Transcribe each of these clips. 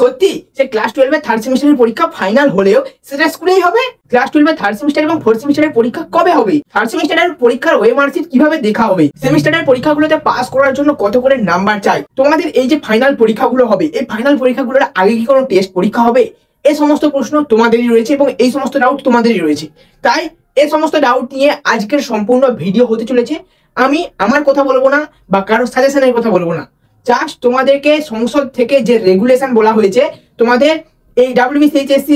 সত্যি যে ক্লাস 12 এর থার্ড সেমিস্টারের পরীক্ষা ফাইনাল হলেও সেটা স্কুলেই হবে? ক্লাস 12 এর থার্ড সেমিস্টার এবং ফোর্থ সেমিস্টারের পরীক্ষা কবে হবে? থার্ড সেমিস্টারের পরীক্ষার ওএমআর শিট কিভাবে দেখা হবে? সেমিস্টারের পরীক্ষাগুলোতে পাস করার জন্য কত করে নাম্বার চাই? তোমাদের এই যে ফাইনাল পরীক্ষাগুলো হবে, এই ফাইনাল পরীক্ষাগুলোর আগে কি কোনো টেস্ট পরীক্ষা হবে? এই সমস্ত প্রশ্ন তোমাদেরই রয়েছে এবং এই সমস্ত ডাউট তোমাদেরই রয়েছে। তাই এই সমস্ত ডাউট নিয়ে আজকের সম্পূর্ণ ভিডিও হতে চলেছে। আমি আমার কথা বলবো না বা কারোর সাজেশনের কথা বলবো না, জাস্ট তোমাদেরকে সংসদ থেকে যে রেগুলেশন বলা হয়েছে, তোমাদের এই WBCHSC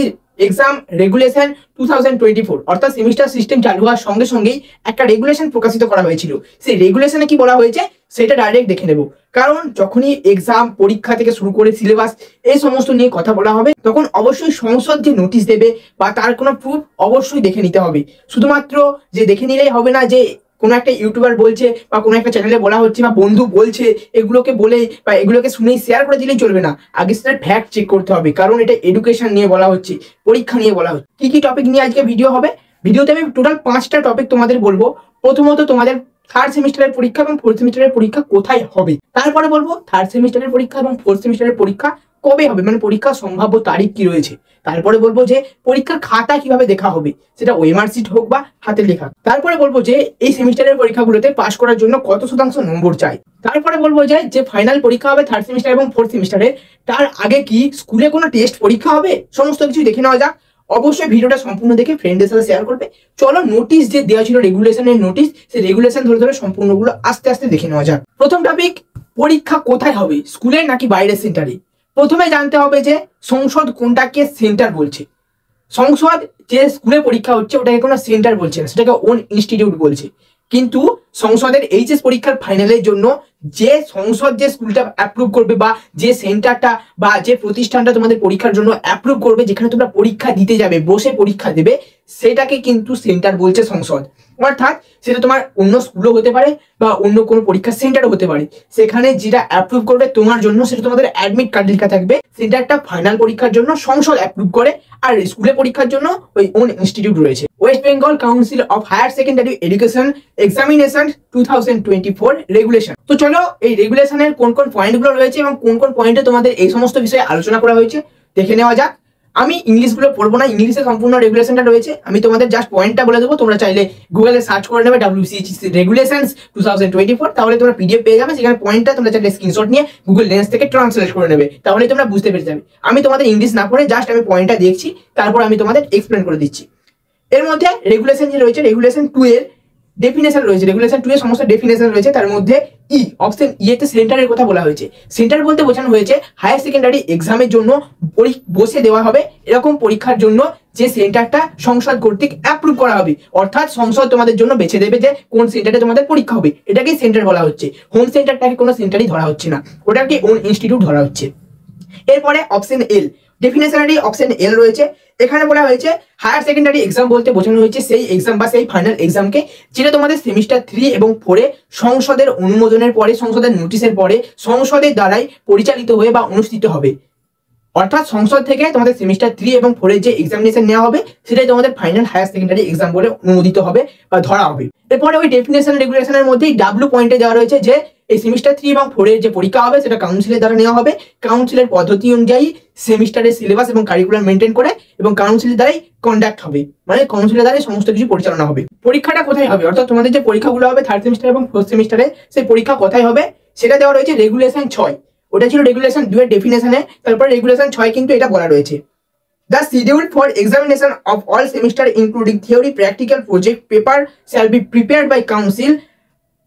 এক্সাম রেগুলেশন 2024 অর্থাৎ সেমিস্টার সিস্টেম চালু হওয়ার সঙ্গে সঙ্গেই একটা রেগুলেশন প্রকাশিত করা হয়েছিল। সেই রেগুলেশনে কি বলা হয়েছে সেটা ডাইরেক্ট দেখে নেব, কারণ যখনই এক্সাম পরীক্ষা থেকে শুরু করে সিলেবাস এই সমস্ত নিয়ে কথা বলা হবে, তখন অবশ্যই সংসদ যে নোটিশ দেবে বা তার কোনো প্রুফ অবশ্যই দেখে নিতে হবে। শুধুমাত্র যে দেখে নিলেই হবে না যে কোনো একটা ইউটিউবার বলছে বা কোনো একটা চ্যানেলে বলা হচ্ছে বা বন্ধু বলছে, এগুলোকে বলেই বা এগুলোকে শুনেই শেয়ার করে দিলেই চলবে না। আগে সেটা ফ্যাক্ট চেক করতে হবে, কারণ এটা এডুকেশন নিয়ে বলা হচ্ছে, পরীক্ষা নিয়ে বলা হচ্ছে। কি কি টপিক নিয়ে আজকে ভিডিও হবে? ভিডিওতে আমি টোটাল 5টা টপিক তোমাদের বলবো। প্রথমত তোমাদের থার্ড সেমিস্টারের পরীক্ষা এবং ফোর্থ সেমিস্টারের পরীক্ষা কোথায় হবে, তারপরে বলবো থার্ড সেমিস্টারের পরীক্ষা এবং ফোর্থ সেমিস্টারের পরীক্ষা কবে হবে, মানে পরীক্ষার সম্ভাব্য তারিখ কি রয়েছে। তারপরে বলবো যে পরীক্ষার খাতা কিভাবে দেখা হবে, সেটা ওএমআর শিট হোক বা হাতে লেখা। তারপরে বলবো যে এই সেমিস্টারের পরীক্ষাগুলোতে পাস করার জন্য কত শতাংশ নম্বর চাই। তারপরে বলবো যে ফাইনাল পরীক্ষা হবে থার্ড সেমিস্টার এবং ফোর্থ সেমিস্টারের, তার আগে কি স্কুলে কোনো টেস্ট পরীক্ষা হবে, সমস্ত কিছু দেখে নেওয়া যাক। অবশ্যই ভিডিওটা সম্পূর্ণ দেখে ফ্রেন্ডদের সাথে শেয়ার করবে। চলো নোটিশ যে দেওয়া ছিল রেগুলেশনের নোটিশ, সেই রেগুলেশন ধরে ধরে সম্পূর্ণগুলো আস্তে আস্তে দেখে নেওয়া যাক। প্রথম টপিক, পরীক্ষা কোথায় হবে, স্কুলে নাকি বাইরের সেন্টারে? প্রথমে জানতে হবে যে সংসদ কোনটাকে সেন্টার বলছে। সংসদ যে স্কুলে পরীক্ষা হচ্ছে ওটাকে কোনো সেন্টার বলছে না, সেটাকে ওন ইনস্টিটিউট বলছে। কিন্তু সংসদের এইচএস পরীক্ষার ফাইনালের জন্য যে সংসদ যে স্কুলটা অ্যাপ্রুভ করবে বা যে সেন্টারটা বা যে প্রতিষ্ঠানটা তোমাদের পরীক্ষার জন্য অ্যাপ্রুভ করবে, যেখানে তোমরা পরীক্ষা দিতে যাবে, বসে পরীক্ষা দেবে, সেটাকে কিন্তু সেন্টার বলছে সংসদ। অর্থাৎ সেটা তোমার অন্য স্কুলও হতে পারে বা অন্য কোনো পরীক্ষার সেন্টারও হতে পারে। সেখানে যেটা অ্যাপ্রুভ করবে তোমার জন্য, সেটা তোমাদের অ্যাডমিট কার্ড লেখা থাকবে। সেন্টারটা ফাইনাল পরীক্ষার জন্য সংসদ অ্যাপ্রুভ করে, আর স্কুলে পরীক্ষার জন্য ওই ওন ইনস্টিটিউট রয়েছে। West Bengal council of higher secondary education examination 2024 regulation. তো চলো এই রেগুলেশনের কোন কোন পয়েন্টগুলো রয়েছে এবং কোন কোন পয়েন্টে তোমাদের এই সমস্ত বিষয়ে আলোচনা করা হয়েছে দেখে নেওয়া যাক। আমি ইংলিশগুলো পড়বো না, ইংলিশে সম্পূর্ণ রেগুলেশনটা রয়েছে। আমি তোমাদের জাস্ট পয়েন্টটা বলে দেবো, তোমরা চাইলে গুগলে সার্চ করে নেবে WBCHSC রেগুলেশনস 2024, তাহলে তোমরা PDF পেয়ে যাবে। সেখানে পয়েন্টটা তোমরা চাইলে স্ক্রিনশট নিয়ে গুগল লেন্স থেকে ট্রান্সলেট করে নেবে, তাহলে তোমরা বুঝতে পেরে যাবে। আমি তোমাদের ইংলিশ না পড়ে জাস্ট আমি পয়েন্টটা দেখছি, তারপর আমি তোমাদের এক্সপ্লেন করে দিচ্ছি। এর মধ্যে রেগুলেশন যে রয়েছে, রেগুলেশন 2 এর ডেফিনেশন রয়েছে। রেগুলেশন 2 এর সমস্ত ডেফিনেশন রয়েছে, তার মধ্যে অপশন তে সেন্টারের কথা বলা হয়েছে। সেন্টার বলতে বোঝানো হয়েছে হায়ার সেকেন্ডারি এক্সামের জন্য বসে দেওয়া হবে এরকম পরীক্ষার জন্য যে সেন্টারটা সংসদ কর্তৃক অ্যাপ্রুভ করা হবে। অর্থাৎ সংসদ তোমাদের জন্য বেছে দেবে যে কোন সেন্টারে তোমাদের পরীক্ষা হবে, এটাকেই সেন্টার বলা হচ্ছে। হোম সেন্টারটাকে কোনো সেন্টারই ধরা হচ্ছে না, ওটাকে ওন ইনস্টিটিউট ধরা হচ্ছে। এরপরে অপশন এল, ডেফিনেশনারি অপশন এল রয়েছে। এখানে বলা হয়েছে হায়ার সেকেন্ডারি এক্সাম বলতে বোঝানো হয়েছে সেই এক্সাম বা সেই ফাইনাল এক্সামকে যেটা তোমাদের সেমিস্টার 3 এবং 4 সংসদের অনুমোদনের পরে, সংসদের নোটিশের পরে, সংসদের দ্বারাই পরিচালিত হয়ে বা অনুষ্ঠিত হবে। অর্থাৎ সংসদ থেকে তোমাদের সেমিস্টার 3 এবং 4 যে এক্সামিনেশন নেওয়া হবে, সেটাই তোমাদের ফাইনাল হায়ার সেকেন্ডারি এক্সাম বলে অনুমোদিত হবে বা ধরা হবে। এরপরে ওই ডেফিনেশন রেগুলেশনের মধ্যেই পয়েন্টে দেওয়া রয়েছে যে এই সেমিস্টার 3 এবং 4 যে পরীক্ষা হবে সেটা কাউন্সিলের দ্বারা নেওয়া হবে। কাউন্সিলের পদ্ধতি অনুযায়ী সেমিস্টারের সিলেবাস এবং কারিকুলাম মেনটেন করে এবং কাউন্সিলের দ্বারাই কন্ডাক্ট হবে, মানে কাউন্সিলের দ্বারাই সমস্ত কিছু পরিচালনা হবে। পরীক্ষাটা কোথায় হবে, অর্থাৎ তোমাদের যে পরীক্ষাগুলো হবে থার্ড সেমিস্টার এবং ফোর্থ সেমিস্টারে, সেই পরীক্ষা কোথায় হবে সেটা দেওয়া রয়েছে রেগুলেশন 6। ওটা ছিল রেগুলেশন 2 এর ডেফিনেশনে, তারপর রেগুলেশন 6 কিন্তু এটা বলা রয়েছে The schedule for examination of all semester including theory, practical, project paper shall be prepared by council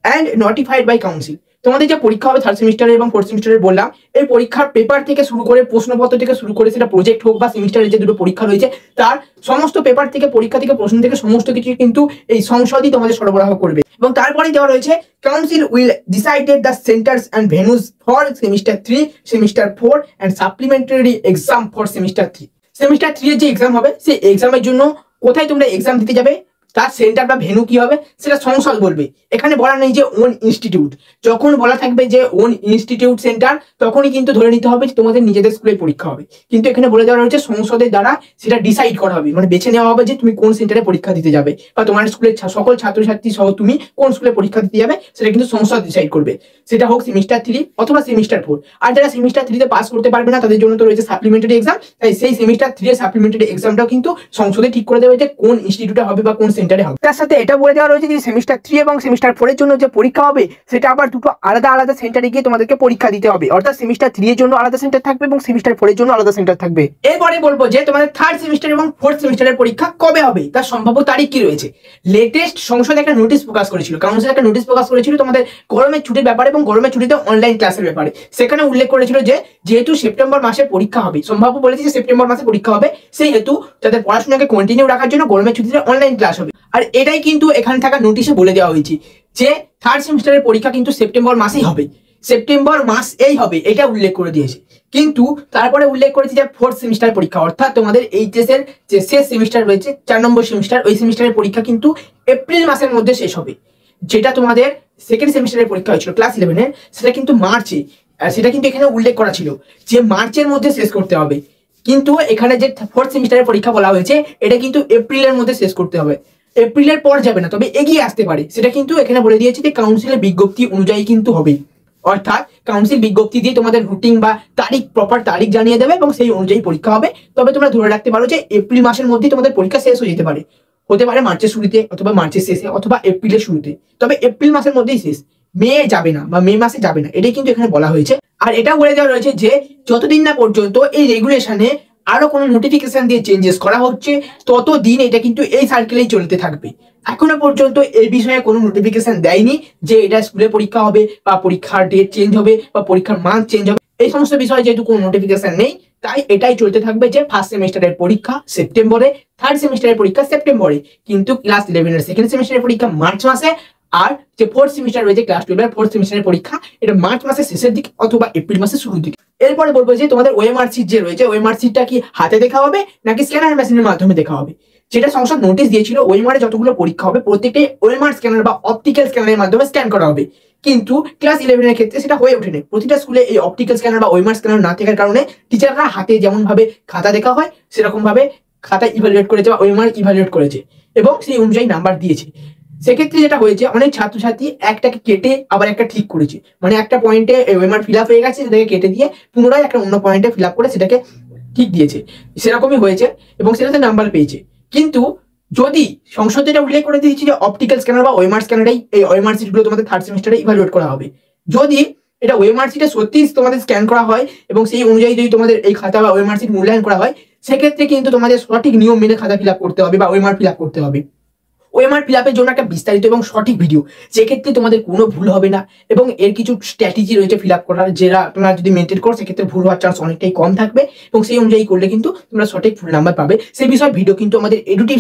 and notified by council. তোমাদের যে পরীক্ষা হবে থার্ড সেমিস্টারে এবং ফোর্থ সেমিস্টারে বললাম, এই পরীক্ষার পেপার থেকে শুরু করে, প্রশ্নপত্র থেকে শুরু করে, সেটা প্রজেক্ট হোক বা সেমিস্টারের যে দুটো পরীক্ষা রয়েছে তার সমস্ত পেপার থেকে, পরীক্ষা থেকে, প্রশ্ন থেকে সমস্ত কিছু কিন্তু এই সংসদই তোমাদের সরবরাহ করবে। এবং তারপরেই দেওয়া রয়েছে council will decided the centres and venues for semester 3, semester 4 and supplementary exam for semester 3। Semester 3 এর যে এক্সাম হবে সেই এক্সামের জন্য কোথায় তোমরা এক্সাম দিতে যাবে তার সেন্টার বা ভেন্যু কি হবে সেটা সংসদ বলবে। এখানে বলা নেই যে ওন ইনস্টিটিউট। যখন বলা থাকবে যে ওন ইনস্টিটিউট সেন্টার তখনই কিন্তু ধরে নিতে হবে যে তোমাদের নিজেদের স্কুলে পরীক্ষা হবে। কিন্তু এখানে বলে দেওয়া হয়েছে সংসদের দ্বারা সেটা ডিসাইড করা হবে, মানে বেছে নেওয়া হবে যে তুমি কোন সেন্টারে পরীক্ষা দিতে যাবে বা তোমার স্কুলের সকল ছাত্রছাত্রী সহ তুমি কোন স্কুলে পরীক্ষা দিতে যাবে সেটা কিন্তু সংসদ ডিসাইড করবে। সেটা হোক সেমিস্টার 3 অথবা সেমিস্টার 4। আর যারা সেমিস্টার 3 তে পাস করতে পারবে না তাদের জন্য তো রয়েছে সাপ্লিমেন্টারি এক্সাম। তাই সেই সেমিস্টার 3 এর সাপ্লিমেন্টারি এক্সামটাও কিন্তু সংসদে ঠিক করে দেবে যে কোন ইনস্টিটিউটে হবে বা কোন সেন্টারে হবে। তার সাথে এটা বলে দেওয়া রয়েছে যে সেমিস্টার 3 এবং সেমিস্টার 4 এর জন্য যে পরীক্ষা হবে সেটা আবার দুটো আলাদা আলাদা সেন্টারে গিয়ে তোমাদেরকে পরীক্ষা দিতে হবে। অর্থাৎ সেমিস্টার 3 এর জন্য আলাদা সেন্টার থাকবে এবং সেমিস্টার 4 এর জন্য আলাদা সেন্টার থাকবে। এরপরে বলবো যে তোমাদের থার্ড সেমিস্টার এবং ফোর্থ সেমিস্টারের পরীক্ষা কবে হবে তার সম্ভাব্য তারিখ কি রয়েছে। লেটেস্ট সংসদ একটা নোটিশ প্রকাশ করেছিল, কাউন্সিল একটা নোটিশ প্রকাশ করেছিল তোমাদের গরমের ছুটির ব্যাপারে এবং গরমের ছুটিতে অনলাইন ক্লাসের ব্যাপারে। সেখানে উল্লেখ করেছিল যে যেহেতু সেপ্টেম্বর মাসে পরীক্ষা হবে, সম্ভাব্য বলেছে যে সেপ্টেম্বর মাসে পরীক্ষা হবে, সেই হেতু তাদের পড়াশোনাকে কন্টিনিউ রাখার জন্য গরমের ছুটিতে অনলাইন ক্লাস হবে। আর এটাই কিন্তু এখানে থাকা নোটিশে বলে দেওয়া হয়েছে যে থার্ড সেমিস্টারের পরীক্ষা কিন্তু সেপ্টেম্বর মাসেই হবে, সেপ্টেম্বর মাস এই হবে, এটা উল্লেখ করে দিয়েছে। কিন্তু তারপরে উল্লেখ করেছে যে ফোর্থ সেমিস্টার পরীক্ষা অর্থাৎ তোমাদের এইচএস এর যে শেষ সেমিস্টার রয়েছে 4 নম্বর সেমিস্টার, ওই সেমিস্টারের পরীক্ষা কিন্তু এপ্রিল মাসের মধ্যে শেষ হবে। যেটা তোমাদের সেকেন্ড সেমিস্টারের পরীক্ষা হয়েছিল ক্লাস 11 এর সেটা কিন্তু মার্চে, সেটা কিন্তু এখানে উল্লেখ করা ছিল যে মার্চের মধ্যে শেষ করতে হবে। কিন্তু এখানে যে ফোর্থ সেমিস্টারের পরীক্ষা বলা হয়েছে এটা কিন্তু এপ্রিলের মধ্যে শেষ করতে হবে। এপ্রিলের পর যাবে না, তবে এগিয়ে আসতে পারে। সেটা কিন্তু এখানে বলে দিয়েছে যে কাউন্সিলের বিজ্ঞপ্তি অনুযায়ী কিন্তু হবে। অর্থাৎ কাউন্সিল বিজ্ঞপ্তি দিয়ে তোমাদের রুটিন বা তারিখ, প্রপার তারিখ জানিয়ে দেবে এবং সেই অনুযায়ী পরীক্ষা হবে। তবে তোমরা ধরে রাখতে পারো যে এপ্রিল মাসের মধ্যেই তোমাদের পরীক্ষা শেষ হয়ে যেতে পারে, হতে পারে মার্চের শুরুতে অথবা মার্চের শেষে অথবা এপ্রিলের শুরুতে, তবে এপ্রিল মাসের মধ্যেই শেষ, মে যাবে না বা মে মাসে যাবে না, এটাই কিন্তু এখানে বলা হয়েছে। আর এটাও বলে দেওয়া রয়েছে যে যতদিন না পর্যন্ত এই রেগুলেশনে আরো কোনো নোটিফিকেশন দিয়ে চেঞ্জেস করা হচ্ছে ততদিন এটা কিন্তু এই সার্কেলেই চলতে থাকবে। এখনো পর্যন্ত এই বিষয়ে কোনো নোটিফিকেশন দেয়নি যে এটা স্কুলে পরীক্ষা হবে বা পরীক্ষার ডেট চেঞ্জ হবে বা পরীক্ষার মান্থ চেঞ্জ হবে। এই সমস্ত বিষয়ে যেহেতু কোনো নোটিফিকেশন নেই তাই এটাই চলতে থাকবে যে ফার্স্ট সেমিস্টারের পরীক্ষা সেপ্টেম্বরে, থার্ড সেমিস্টারের পরীক্ষা সেপ্টেম্বরে, কিন্তু ক্লাস 11 এর সেকেন্ড সেমিস্টারের পরীক্ষা মার্চ মাসে, আর যে ফোর্থ সেমিস্টার রয়েছে ক্লাস 12 এর ফোর্থ সেমিস্টারের পরীক্ষা এটা মার্চ মাসের শেষের দিকে অথবা এপ্রিল মাসের শুরুর দিকে। এরপরে বলবো যে তোমাদের ওএমআর সিট যে রয়েছে ওএমআর সিটটা কি হাতে দেখা হবে নাকি স্ক্যানার মেশিনের মাধ্যমে দেখা হবে। যেটা সংসদ নোটিশ দিয়েছিল ওএমআর এ যতগুলো পরীক্ষা হবে প্রত্যেকটাই ওএমআর স্ক্যানার বা অপটিক্যাল স্ক্যানারের মাধ্যমে স্ক্যান করা হবে। কিন্তু ক্লাস 11 এর ক্ষেত্রে সেটা হয়ে ওঠেনি। প্রতিটা স্কুলে এই অপটিক্যাল স্ক্যানার বা ওএমআর স্ক্যানার না থাকার কারণে টিচাররা হাতে যেমন ভাবে খাতা দেখা হয় সেরকম ভাবে খাতা ইভালুয়েট করেছে বা ওএমআর ইভালুয়েট করেছে এবং সেই অনুযায়ী নাম্বার দিয়েছে। সেক্ষেত্রে যেটা হয়েছে অনেক ছাত্রছাত্রী একটাকে কেটে আবার একটা ঠিক করেছে, মানে একটা পয়েন্টে ওএমআর ফিল আপ হয়ে গেছে সেটাকে কেটে দিয়ে পুনরায় একটা অন্য পয়েন্টে ফিল আপ করে সেটাকে ঠিক দিয়েছে, সেরকমই হয়েছে এবং সেটাতে নাম্বার পেয়েছে। কিন্তু যদি সংসদ যেটা উল্লেখ করে দিয়েছে যে অপটিক্যাল স্ক্যানার বা ওএমআর স্ক্যানারেই এই ওএমআর সিটগুলো তোমাদের থার্ড সেমিস্টারে ইভালুয়েট করা হবে, যদি এটা ওএমআর সিটে সত্যি তোমাদের স্ক্যান করা হয় এবং সেই অনুযায়ী যদি তোমাদের এই খাতা বা ওএমআর সিট মূল্যায়ন করা হয় সেক্ষেত্রে কিন্তু তোমাদের সঠিক নিয়ম মেনে খাতা ফিল আপ করতে হবে বা ওএমআর ফিল আপ করতে হবে। ওএমআর ফিল আপের জন্য একটা বিস্তারিত এবং সঠিক ভিডিও, যেক্ষেত্রে তোমাদের কোনো ভুল হবে না এবং এর কিছু স্ট্র্যাটেজি রয়েছে ফিল আপ করার, যেটা তোমরা যদি মেনটেন করো সেক্ষেত্রে ভুল হওয়ার চান্স অনেকটাই কম থাকবে এবং সেই অনুযায়ী করলে কিন্তু তোমরা সঠিক ফুল নাম্বার পাবে। সেই বিষয়ে ভিডিও কিন্তু আমাদের এডুটিভ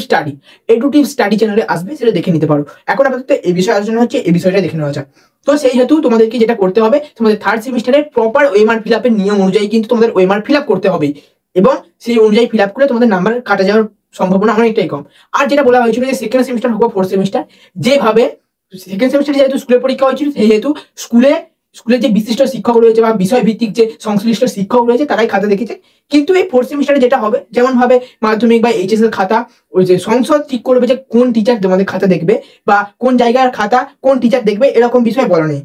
স্টাডি চ্যানেলে আসবে, সেটা দেখে নিতে পারো। এখন আপাতত এই বিষয়ে আলোচনা হচ্ছে, এই বিষয়টা দেখে নেওয়া যাক। তো সেই হেতু তোমাদেরকে যেটা করতে হবে তোমাদের থার্ড সেমিস্টারের প্রপার ওএমআর ফিল আপের নিয়ম অনুযায়ী কিন্তু তোমাদের ওএমআর ফিল আপ করতে হবে এবং সেই অনুযায়ী ফিল আপ করলে তোমাদের নাম্বার কাটা যাওয়ার সম্ভাবনা অনেকটাই কম। আর যেটা বলা হয়েছিল যে সেকেন্ড সেমিস্টার হোক ফোর্থ সেমিস্টার, যেভাবে সেকেন্ড সেমিস্টারে যেহেতু স্কুলে পরীক্ষা হয়েছিল সেহেতু স্কুলে যে বিশিষ্ট শিক্ষক রয়েছে বা বিষয় ভিত্তিক যে সংশ্লিষ্ট শিক্ষক রয়েছে তারাই খাতা দেখেছে। কিন্তু এই ফোর্থ সেমিস্টারে যেটা হবে যেমন ভাবে মাধ্যমিক বা এইচএস এর খাতা ওই যে সংসদ ঠিক করবে যে কোন টিচার তোমাদের খাতা দেখবে বা কোন জায়গার খাতা কোন টিচার দেখবে, এরকম বিষয় বলা নেই।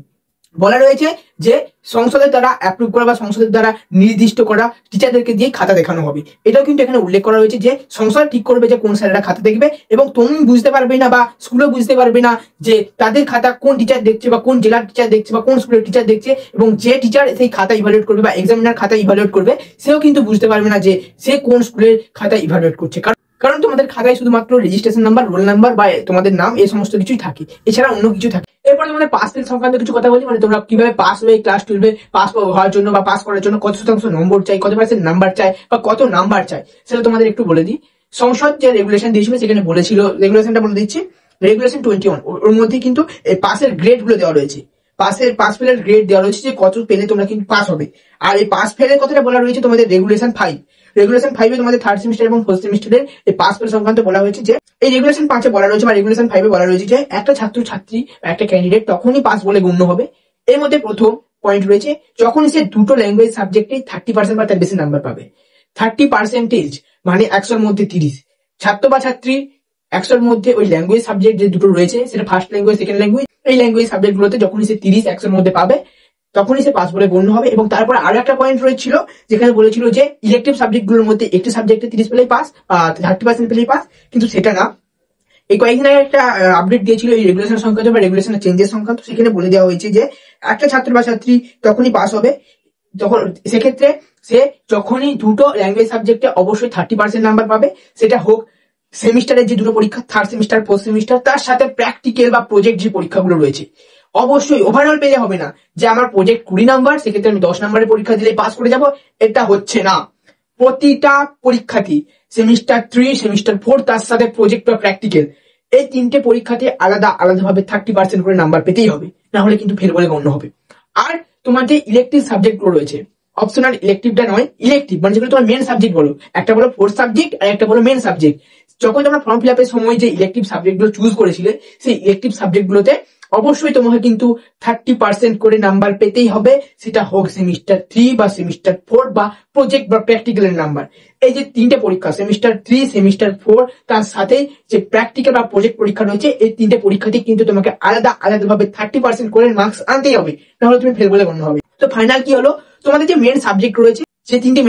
বলা রয়েছে যে সংসদের দ্বারা অ্যাপ্রুভ করা বা সংসদের দ্বারা নির্দিষ্ট করা টিচারদেরকে দিয়ে খাতা দেখানো হবে। এটাও কিন্তু এখানে উল্লেখ করা হয়েছে যে সংসদ ঠিক করবে যে কোন স্যারেরা খাতা দেখবে এবং তুমি বুঝতে পারবে না বা স্কুলও বুঝতে পারবে না যে তাদের খাতা কোন টিচার দেখছে বা কোন জেলার টিচার দেখছে বা কোন স্কুলের টিচার দেখছে, এবং যে টিচার সেই খাতা ইভালুয়েট করবে বা এক্সামিনার খাতা ইভালুয়েট করবে সেও কিন্তু বুঝতে পারবে না যে সে কোন স্কুলের খাতা ইভালুয়েট করছে। কারণ তোমাদের খাতায় শুধুমাত্র রেজিস্ট্রেশন নাম্বার, রোল নাম্বার বা তোমাদের নাম এই সমস্ত কিছুই থাকে, এছাড়া অন্য কিছু থাকে। এরপরে তোমাদের পাস ফেল সংক্রান্ত কিছু কথা বলি, মানে তোমরা কিভাবে পাস হয়ে ক্লাস 12 পাস হওয়ার জন্য বা পাস করার জন্য কত শতাংশ নম্বর চাই, কত পার্সেন্ট নাম্বার চাই বা কত নাম্বার চাই সেটা তোমাদের একটু বলে দিই। সংসদ যে রেগুলেশন দিয়েছিল সেখানে বলেছিল, রেগুলেশনটা বলে দিচ্ছি, রেগুলেশন 21 ওর মধ্যে কিন্তু এই পাসের গ্রেড গুলো দেওয়া রয়েছে। পাস ফেলের গ্রেড দেওয়া রয়েছে যে কত পেলে তোমরা কিন্তু পাস হবে। আর এই পাস ফেলের কথাটা বলা রয়েছে তোমাদের রেগুলেশন 5। রেগুলেশন 5 এ তোমাদের থার্ড সেমিস্টার এবং ফোর্থ সেমিস্টারের এই পাস ফেল সংক্রান্ত বলা হয়েছে যে এই রেগুলেশন 5 এ বলা রয়েছে বা রেগুলেশন 5 এ বলা রয়েছে যে একটা ছাত্র ছাত্রী বা একটা ক্যান্ডিডেট তখনই পাস বলে গণ্য হবে। এর মধ্যে প্রথম পয়েন্ট রয়েছে যখন সে দুটো ল্যাঙ্গুয়েজ সাবজেক্টে 30% বা তার বেশি নাম্বার পাবে। 30% মানে 100-র মধ্যে 30। ছাত্র বা ছাত্রী 100-র মধ্যে ওই ল্যাঙ্গুয়েজ সাবজেক্ট যে দুটো রয়েছে সেটা ফার্স্ট ল্যাঙ্গুয়েজ সেকেন্ড ল্যাঙ্গুয়েজ, এই ল্যাঙ্গুয়েজ সাবজেক্ট গুলোতে যখনই সে 30-100-র মধ্যে পাবে তখনই সে পাস বলে গণ্য হবে। এবং তারপর আরো একটা পয়েন্ট রয়েছিল যেখানে বলেছিল যে ইলেকটিভ সাবজেক্ট গুলোর মধ্যে একটি সাবজেক্টে 30 পেলেই পাস, 30% পেলেই পাস, কিন্তু সেটা না। এই কয়েকদিন আগে একটা আপডেট দিয়েছিল এই রেগুলেশন সংক্রান্ত বা রেগুলেশনের চেঞ্জেস সংক্রান্ত, সেখানে বলে দেওয়া হয়েছে যে একটা ছাত্র বা ছাত্রী তখনই পাস হবে তখন সেক্ষেত্রে সে যখনই দুটো ল্যাঙ্গুয়েজ সাবজেক্টে অবশ্যই 30% নাম্বার পাবে, সেটা হোক সেমিস্টারের যে দুটো পরীক্ষা থার্ড সেমিস্টার ফোর্থ সেমিস্টার, তার সাথে প্র্যাকটিক্যাল বা প্রজেক্ট যে পরীক্ষাগুলো রয়েছে অবশ্যই ওভারঅল পেলে হবে না যে আমার প্রজেক্ট 20 নাম্বার সেক্ষেত্রে আমি 10 নাম্বারের পরীক্ষা দিলে পাস করে যাব, এটা হচ্ছে না। প্রতিটা পরীক্ষাতেই সেমিস্টার 3 সেমিস্টার 4 তার সাথে প্রজেক্ট বা প্র্যাকটিক্যাল এই তিনটে পরীক্ষাতে আলাদাভাবে 30% করে নাম্বার পেতেই হবে, না হলে কিন্তু ফেল বলে গণ্য হবে। আর তোমার যে ইলেকটিভ সাবজেক্ট গুলো রয়েছে, অপশনাল ইলেকটিভটা নয়, ইলেকটিভ মানে যেগুলো তোমার মেন সাবজেক্ট বলো, একটা বলো ফোর্থ সাবজেক্ট আর একটা বলো মেন সাবজেক্ট। যখন তোমরা ফর্ম ফিল আপের সময় যে ইলেকটিভ সাবজেক্ট গুলো চুজ করেছিলে সেই ইলেকটিভ সাবজেক্ট গুলোতে অবশ্যই তোমাকে কিন্তু 30% করে নাম্বার পেতেই হবে, সেটা হোক সেমিস্টার 3 বা সেমিস্টার 4 বা প্রজেক্ট বা প্র্যাকটিক্যালের নাম্বার। এই যে তিনটে পরীক্ষা সেমিস্টার 3 সেমিস্টার 4 তার সাথে যে প্র্যাকটিক্যাল বা প্রজেক্ট পরীক্ষা রয়েছে, এই তিনটে পরীক্ষাতে কিন্তু তোমাকে আলাদাভাবে 30% করে মার্কস আনতেই হবে, নাহলে তুমি ফেল বলে গণ্য হবে। তো ফাইনাল কি হলো, তোমাদের যে মেন সাবজেক্ট রয়েছে সেই তিনটে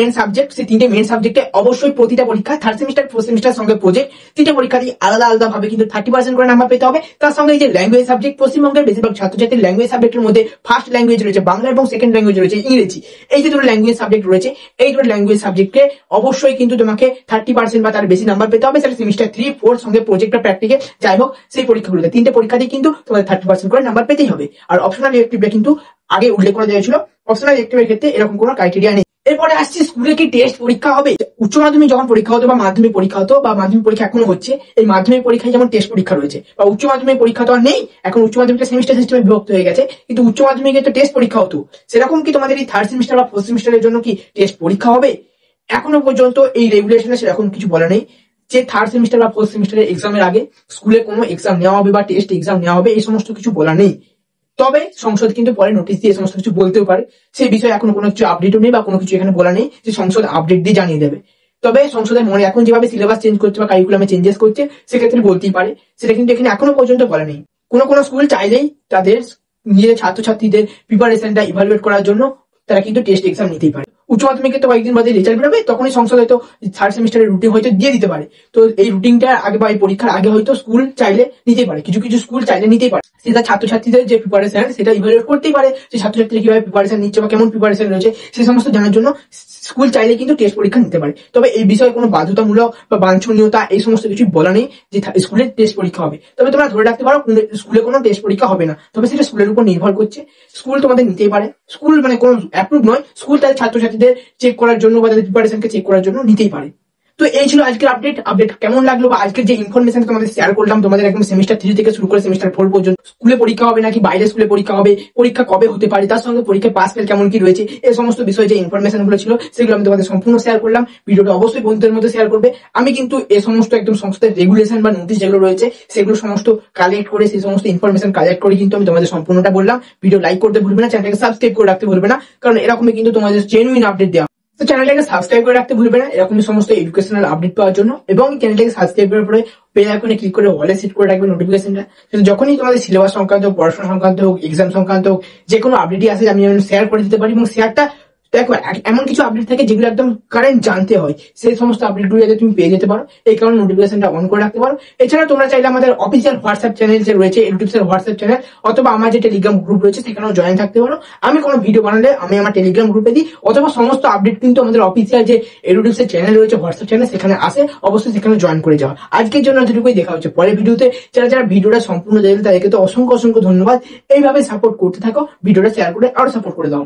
মেন সাবজেক্টে অবশ্যই প্রতিটা পরীক্ষা থার্ড সেমিস্টার ফোর্থ সেমিস্টার সঙ্গে প্রজেক্ট তিনটে পরীক্ষাতেই আলাদাভাবে কিন্তু 30% করে নাম্বার পেতে হবে। তার সঙ্গে এই যে ল্যাঙ্গুয়েজ সাবজেক্ট, পশ্চিমবঙ্গের বেশিরভাগ ছাত্রছাত্রীর ল্যাঙ্গুয়েজ সাবজেক্টের মধ্যে ফার্স্ট ল্যাঙ্গুয়েজ রয়েছে বাংলা এবং সেকেন্ড ল্যাঙ্গুয়েজ রয়েছে ইংরেজি। এই যে দুটো ল্যাঙ্গুয়েজ সাবজেক্ট রয়েছে এই দুটো ল্যাঙ্গুয়েজ সাবজেক্টে অবশ্যই কিন্তু তোমাকে 30% বা তার বেশি নাম্বার পেতে হবে, সেটা সেমিস্টার 3 4 সঙ্গে প্রজেক্ট বা প্র্যাকটিক্যাল যাই হোক সেই পরীক্ষাগুলোতে তিনটে পরীক্ষাতেই কিন্তু তোমাদের 30% করে নাম্বার পেতেই হবে। আর অপশনাল ইলেকটিভটা কিন্তু আগে উল্লেখ করা হয়েছিল, অপশনাল ইলেকটিভের ক্ষেত্রে এরকম কোনো ক্রাইটেরিয়া নেই। এরপরে আসছে স্কুলে কি টেস্ট পরীক্ষা হবে? উচ্চ মাধ্যমিক যখন পরীক্ষা হতো বা মাধ্যমিক পরীক্ষা হতো বা মাধ্যমিক পরীক্ষা এখনো হচ্ছে, এই মাধ্যমিক পরীক্ষায় যেমন টেস্ট পরীক্ষা রয়েছে বা উচ্চ মাধ্যমিক পরীক্ষা তো আর নেই, এখন উচ্চ মাধ্যমিকটা সেমিস্টার সিস্টেমে বিভক্ত হয়ে গেছে, কিন্তু উচ্চ মাধ্যমিকে তো টেস্ট পরীক্ষা হতো, সেরকম কি তোমাদের এই থার্ড সেমিস্টার বা ফোর্থ সেমিস্টারের জন্য কি টেস্ট পরীক্ষা হবে? এখনো পর্যন্ত এই রেগুলেশনে সেরকম কিছু বলা নেই যে থার্ড সেমিস্টার বা ফোর্থ সেমিস্টারের এক্সামের আগে স্কুলে কোনো এক্সাম নেওয়া হবে বা টেস্ট এক্সাম নেওয়া হবে, এই সমস্ত কিছু বলা নেই। তবে সংসদ কিন্তু পরে নোটিশ দিয়ে সমস্ত কিছু বলতেও পারে, সেই বিষয়ে এখনো কোনো কিছু আপডেটও নেই বা কোনো কিছু এখানে বলা নেই যে সংসদ আপডেট দিয়ে জানিয়ে দেবে। তবে সংসদের মনে এখন যেভাবে সিলেবাস চেঞ্জ করছে বা কারিকুলামে চেঞ্জেস করছে সেক্ষেত্রে বলতেই পারে, সেটা কিন্তু এখানে এখনো পর্যন্ত বলা নেই। কোনো স্কুল চাইলেই তাদের নিজেদের ছাত্রছাত্রীদের প্রিপারেশনটা ইভালুয়েট করার জন্য তারা কিন্তু টেস্ট এক্সাম নিতেই পারে। উচ্চ মাধ্যমিকে তো কয়েকদিন বাদে রেজাল্ট বেরোবে, তখনই সংসদ হয়তো থার্ড সেমিস্টারের রুটিন হয়তো দিয়ে দিতে পারে। তো এই রুটিনটা আগে বা এই পরীক্ষার আগে হয়তো স্কুল চাইলে নিতেই পারে, কিছু স্কুল চাইলে নিতেই পারে, সেটা ছাত্রছাত্রীদের যে প্রিপারেশন সেটা ইভালুয়েট করতেই পারে যে ছাত্রছাত্রীরা কিভাবে প্রিপারেশন নিচ্ছে বা কেমন প্রিপারেশন রয়েছে সেই সমস্ত জানার জন্য স্কুল চাইলে কিন্তু টেস্ট পরীক্ষা নিতে পারে। তবে এই বিষয়ে কোনো বাধ্যতামূলক বা বাঞ্ছনীয়তা এই সমস্ত কিছু বলা নেই যে স্কুলে টেস্ট পরীক্ষা হবে। তবে তোমরা ধরে রাখতে পারো স্কুলে কোনো টেস্ট পরীক্ষা হবে না, তবে সেটা স্কুলের উপর নির্ভর করছে, স্কুল তোমাদের নিতেই পারে। স্কুল মানে কোনো অ্যাপ্রুভ নয়, স্কুল তাদের ছাত্রছাত্রীদের চেক করার জন্য বা তাদের প্রিপারেশনকে চেক করার জন্য নিতেই পারে। তো এই ছিল আজকের আপডেট কেমন লাগলো বা আজকের যে ইনফরমেশন তোমাদের শেয়ার করলাম, তোমাদের একদম সেমিস্টার 3 থেকে শুরু করে সেমিস্টার 4 পর্যন্ত স্কুলে পরীক্ষা হবে নাকি বাইরে স্কুলে পরীক্ষা হবে, পরীক্ষা কবে হতে পারে, তার সঙ্গে পরীক্ষা পাস ফেল কেমন কি রয়েছে, এই সমস্ত বিষয়ে যে ইনফরমেশন গুলো ছিল সেগুলো আমি তোমাদের সম্পূর্ণ শেয়ার করলাম। ভিডিওটা অবশ্যই বন্ধুদের মধ্যে শেয়ার করবে। আমি কিন্তু এই সমস্ত একদম সংস্থার রেগুলেশন বা নোটিশ যেগুলো রয়েছে সেগুলো সমস্ত কালেক্ট করে সেই সমস্ত ইনফরমেশন কালেক্ট করে কিন্তু আমি তোমাদের সম্পূর্ণটা বললাম। ভিডিও লাইক করতে ভুলবে না, চ্যানেলটাকে সাবস্ক্রাইব করে রাখতে ভুলবে না, কারণ এরকমই কিন্তু তোমাদের জেনুইন আপডেট দেওয়া। তো চ্যানেলটাকে সাবস্ক্রাইব করে রাখতে ভুলবে না এরকমই সমস্ত এডুকেশনাল আপডেট পাওয়ার জন্য, এবং চ্যানেলটাকে সাবস্ক্রাইব করার পরে বেল আইকনে ক্লিক করে অলে সেট করে রাখবে নোটিফিকেশনটা, যখনই তোমাদের সিলেবাস সংক্রান্ত পড়াশোনা সংক্রান্ত হোক এক্সাম সংক্রান্ত হোক যে কোনো আপডেটই আসে আমি শেয়ার করে দিতে পারি। এবং শেয়ারটা দেখো এমন কিছু আপডেট থাকে যেগুলো একদম কারেন্ট জানতে হয়, সেই সমস্ত আপডেটগুলো যাতে তুমি পেয়ে যেতে পারো এই কারণে নোটিফিকেশনটা অন করে রাখতে পারো। এছাড়া তোমরা চাইলে আমাদের অফিসিয়াল হোয়াটসঅ্যাপ চ্যানেল যে রয়েছে এডুটিপসের হোয়াটসঅ্যাপ চ্যানেল অথবা আমার যে টেলিগ্রাম গ্রুপ রয়েছে সেখানেও জয়েন থাকতে পারো। আমি কোনো ভিডিও বানালে আমি আমার টেলিগ্রাম গ্রুপে দিই, অথবা সমস্ত আপডেট কিন্তু আমাদের অফিসিয়াল যে এডুটিপসের চ্যানেল রয়েছে হোয়াটসঅ্যাপ চ্যানেল সেখানে আসে, অবশ্যই সেখানে জয়েন করে যাওয়া। আজকের জন্য এতটুকুই, দেখা হচ্ছে পরের ভিডিওতে। যারা ভিডিওটা সম্পূর্ণ দেখলেন তাদেরকে তো অসংখ্য ধন্যবাদ। এইভাবে সাপোর্ট করতে থাকো, ভিডিওটা শেয়ার করে আরো সাপোর্ট করে দাও।